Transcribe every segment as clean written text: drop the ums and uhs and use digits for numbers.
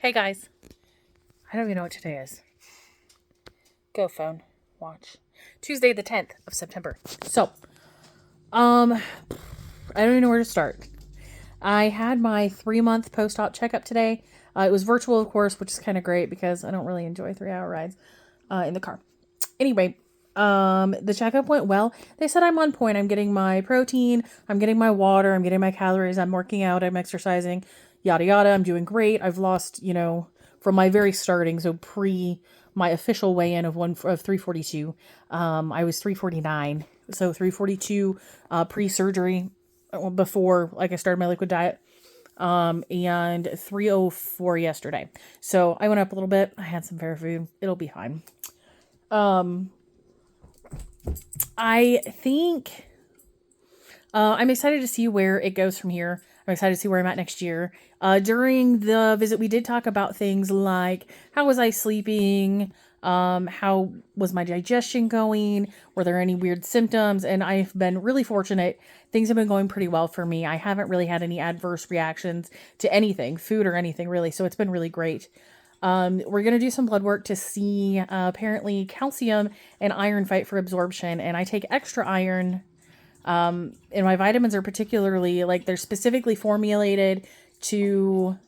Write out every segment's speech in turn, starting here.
Hey guys, I don't even know what today is. Go phone, watch. Tuesday the 10th of September. So, I don't even know where to start. I had my 3-month post-op checkup today. It was virtual, of course, which is kind of great because I don't really enjoy 3-hour rides in the car. Anyway, the checkup went well. They said I'm on point. I'm getting my protein, I'm getting my water, I'm getting my calories, I'm working out, I'm exercising, yada yada. I'm doing great. I've lost, from my very starting, so pre my official weigh-in of 342. I was 349, so 342 pre-surgery before like I started my liquid diet. And 304 yesterday. So I went up a little bit. I had some fair food. It'll be fine. I think I'm excited to see where it goes from here. I'm excited to see where I'm at next year. During the visit, we did talk about things like how was I sleeping? How was my digestion going? Were there any weird symptoms? And I've been really fortunate. Things have been going pretty well for me. I haven't really had any adverse reactions to anything, food or anything really. So it's been really great. We're going to do some blood work to see, apparently calcium and iron fight for absorption. And I take extra iron. And my vitamins are particularly they're specifically formulated to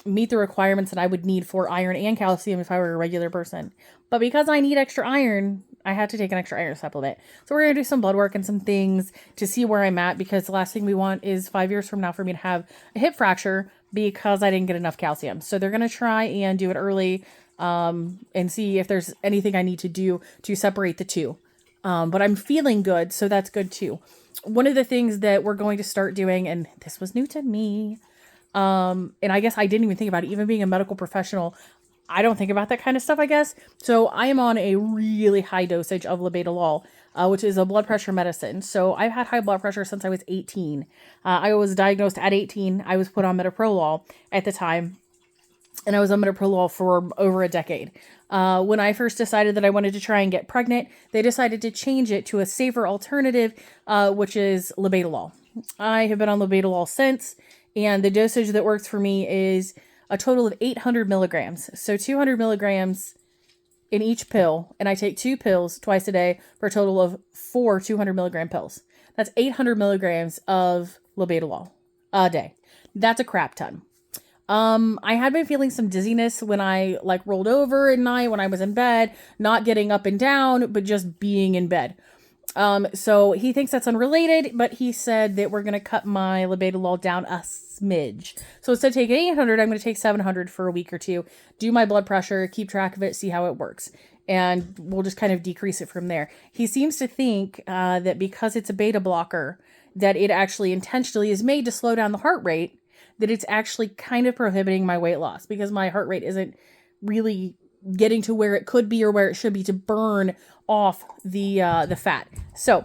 meet the requirements that I would need for iron and calcium if I were a regular person. But because I need extra iron, I had to take an extra iron supplement. So we're going to do some blood work and some things to see where I'm at, because the last thing we want is 5 years from now for me to have a hip fracture because I didn't get enough calcium. So they're going to try and do it early, and see if there's anything I need to do to separate the two. But I'm feeling good, so that's good too. One of the things that we're going to start doing, and this was new to me, and I guess I didn't even think about it, even being a medical professional, I don't think about that kind of stuff, I guess. So I am on a really high dosage of labetalol, which is a blood pressure medicine. So I've had high blood pressure since I was 18. I was diagnosed at 18. I was put on metoprolol at the time, and I was on metoprolol for over a decade. When I first decided that I wanted to try and get pregnant, they decided to change it to a safer alternative, which is labetalol. I have been on labetalol since, and the dosage that works for me is a total of 800 milligrams. So 200 milligrams in each pill, and I take 2 pills twice a day for a total of 4 200 milligram pills. That's 800 milligrams of labetalol a day. That's a crap ton. I had been feeling some dizziness when I rolled over at night when I was in bed, not getting up and down, but just being in bed. So he thinks that's unrelated, but he said that we're going to cut my labetalol down a smidge. So instead of taking 800, I'm going to take 700 for a week or two, do my blood pressure, keep track of it, see how it works. And we'll just kind of decrease it from there. He seems to think that because it's a beta blocker, that it actually intentionally is made to slow down the heart rate, that it's actually kind of prohibiting my weight loss because my heart rate isn't really getting to where it could be or where it should be to burn off the fat. So,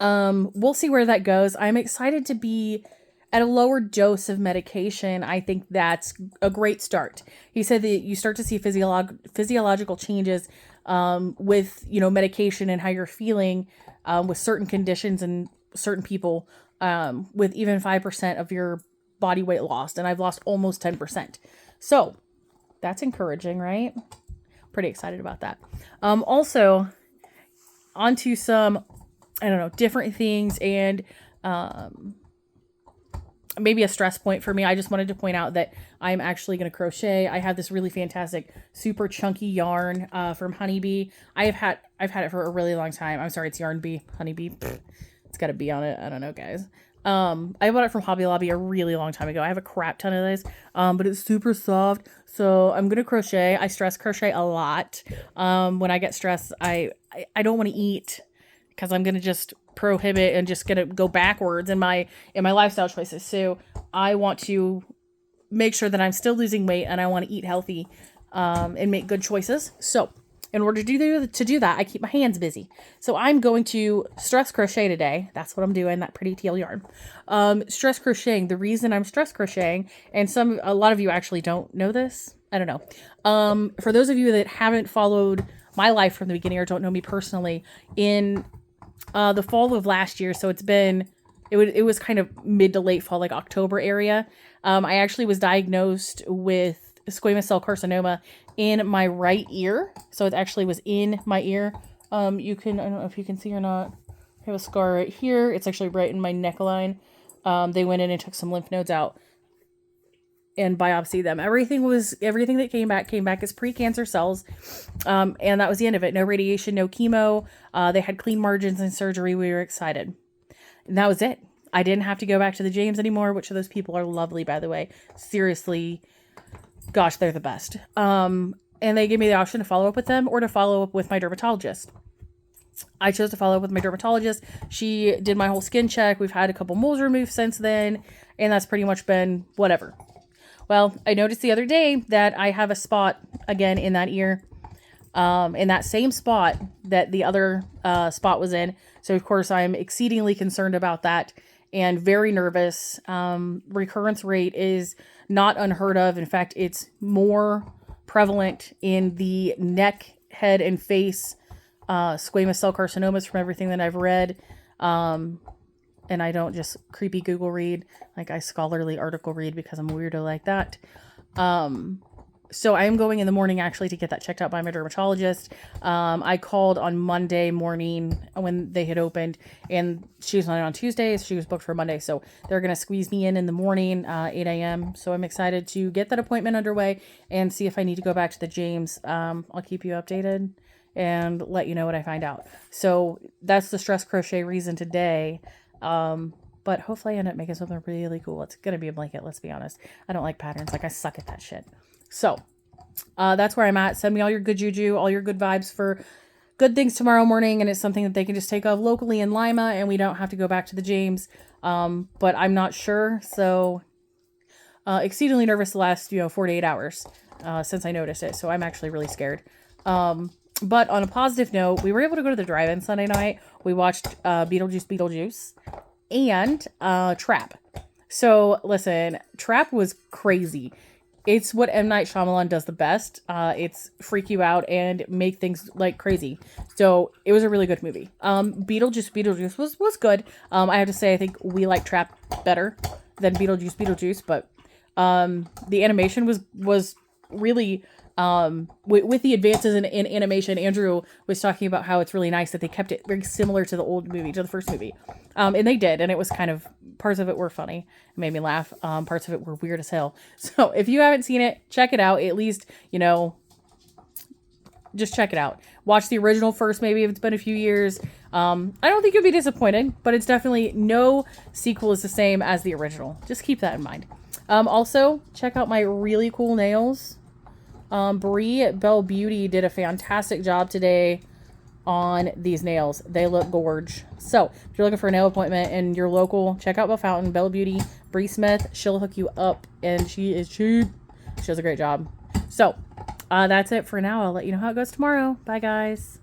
we'll see where that goes. I'm excited to be at a lower dose of medication. I think that's a great start. He said that you start to see physiological changes, with, medication and how you're feeling, with certain conditions and certain people, with even 5% of your body weight lost. And I've lost almost 10%. So that's encouraging, right? Pretty excited about that. Also onto some, different things and, maybe a stress point for me. I just wanted to point out that I'm actually going to crochet. I have this really fantastic, super chunky yarn, from Honeybee. I've had it for a really long time. I'm sorry, it's Yarn Bee, Honeybee. It's got a bee on it. I don't know, guys. I bought it from Hobby Lobby a really long time ago. I have a crap ton of this, but it's super soft. So I'm going to crochet. I stress crochet a lot. When I get stressed, I don't want to eat because I'm going to just prohibit and just going to go backwards in my lifestyle choices. So I want to make sure that I'm still losing weight and I want to eat healthy, and make good choices. So in order to do that, I keep my hands busy. So I'm going to stress crochet today. That's what I'm doing, that pretty teal yarn. Stress crocheting. The reason I'm stress crocheting, and a lot of you actually don't know this. I don't know. For those of you that haven't followed my life from the beginning or don't know me personally, in the fall of last year, so it was kind of mid to late fall, like October area, I actually was diagnosed with squamous cell carcinoma in my right ear. So it actually was in my ear. You can, I don't know if you can see or not. I have a scar right here. It's actually right in my neckline. They went in and took some lymph nodes out and biopsied them. Everything that came back as pre-cancer cells. And that was the end of it. No radiation, no chemo. They had clean margins and surgery. We were excited. And that was it. I didn't have to go back to the James anymore, which of those people are lovely, by the way. Seriously, gosh, they're the best. And they gave me the option to follow up with them or to follow up with my dermatologist. I chose to follow up with my dermatologist. She did my whole skin check. We've had a couple moles removed since then, and that's pretty much been whatever. Well, I noticed the other day that I have a spot again in that ear, in that same spot that the other spot was in. So, of course, I'm exceedingly concerned about that and very nervous. Recurrence rate is not unheard of. In fact, it's more prevalent in the neck, head, and face squamous cell carcinomas from everything that I've read. And I don't just creepy Google read, like I scholarly article read because I'm a weirdo like that. So I am going in the morning actually to get that checked out by my dermatologist. I called on Monday morning when they had opened, and she was not on Tuesdays. She was booked for Monday. So they're going to squeeze me in the morning, 8 a.m. So I'm excited to get that appointment underway and see if I need to go back to the James. I'll keep you updated and let you know what I find out. So that's the stress crochet reason today. But hopefully I end up making something really cool. It's going to be a blanket. Let's be honest. I don't like patterns. Like I suck at that shit. So, that's where I'm at. Send me all your good juju, all your good vibes for good things tomorrow morning. And it's something that they can just take off locally in Lima and we don't have to go back to the James. But I'm not sure. So, exceedingly nervous the last, 48 hours, since I noticed it. So I'm actually really scared. But on a positive note, we were able to go to the drive-in Sunday night. We watched Beetlejuice, and Trap. So, listen, Trap was crazy. It's what M. Night Shyamalan does the best. It's freak you out and make things like crazy. So, it was a really good movie. Beetlejuice was good. I have to say, I think we like Trap better than Beetlejuice, but the animation was really... with the advances in animation, Andrew was talking about how it's really nice that they kept it very similar to the old movie, to the first movie. And they did, and it was kind of, parts of it were funny. It made me laugh. Parts of it were weird as hell. So if you haven't seen it, check it out. At least, just check it out. Watch the original first, maybe if it's been a few years. I don't think you'll be disappointed, but it's definitely, no sequel is the same as the original. Just keep that in mind. Also, check out my really cool nails. Brie at Belle Beauty did a fantastic job today on these nails. They look gorge. So if you're looking for a nail appointment and you're local, check out Belle Fountain, Belle Beauty, Brie Smith. She'll hook you up and she is cheap. She does a great job. So that's it for now. I'll let you know how it goes tomorrow. Bye guys.